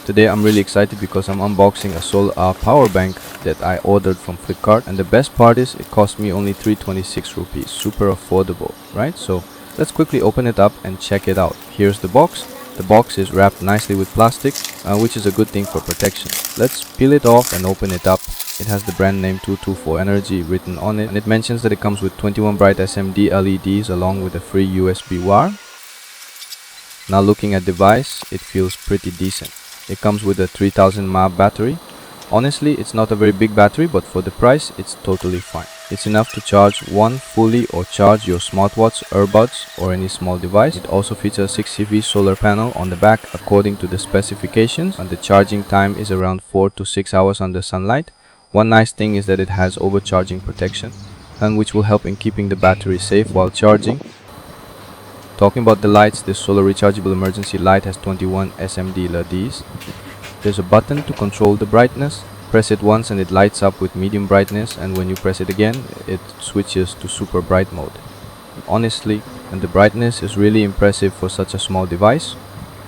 Today I'm really excited because I'm unboxing a solar power bank that I ordered from Flipkart, and the best part is it cost me only 326 rupees. Super affordable, right? So let's quickly open it up and check it out. Here's the box. The box is wrapped nicely with plastic, which is a good thing for protection. Let's peel it off and open it up. It has the brand name 224 Energy written on it, and it mentions that it comes with 21 bright SMD LEDs along with a free USB wire. Now looking at the device, it feels pretty decent. It comes with a 3000 mAh battery. Honestly, it's not a very big battery, but for the price, it's totally fine. It's enough to charge one fully or charge your smartwatch, earbuds, or any small device. It also features a 60V solar panel on the back according to the specifications, and the charging time is around 4 to 6 hours under sunlight. One nice thing is that it has overcharging protection, and which will help in keeping the battery safe while charging. Talking about the lights, this solar rechargeable emergency light has 21 SMD LEDs. There's a button to control the brightness. Press it once and it lights up with medium brightness, and when you press it again, it switches to super bright mode. Honestly, and the brightness is really impressive for such a small device.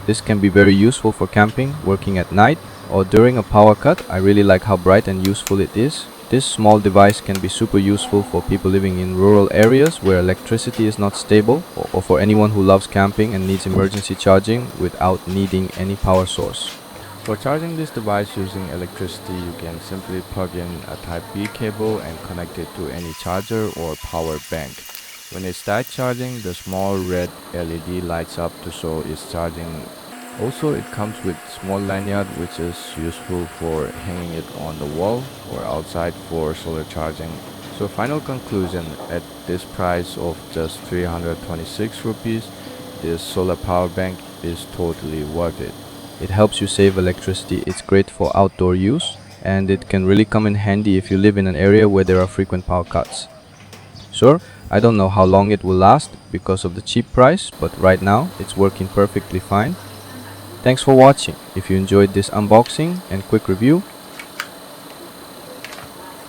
This can be very useful for camping, working at night, or during a power cut. I really like how bright and useful it is. This small device can be super useful for people living in rural areas where electricity is not stable, or for anyone who loves camping and needs emergency charging without needing any power source. For charging this device using electricity, you can simply plug in a Type B cable and connect it to any charger or power bank. When it starts charging, the small red LED lights up to show it's charging. Also, it comes with small lanyard which is useful for hanging it on the wall or outside for solar charging. So final conclusion, at this price of just 326 rupees, this solar power bank is totally worth it. It helps you save electricity, it's great for outdoor use, and it can really come in handy if you live in an area where there are frequent power cuts. Sure, I don't know how long it will last because of the cheap price, but right now it's working perfectly fine. Thanks for watching. If you enjoyed this unboxing and quick review,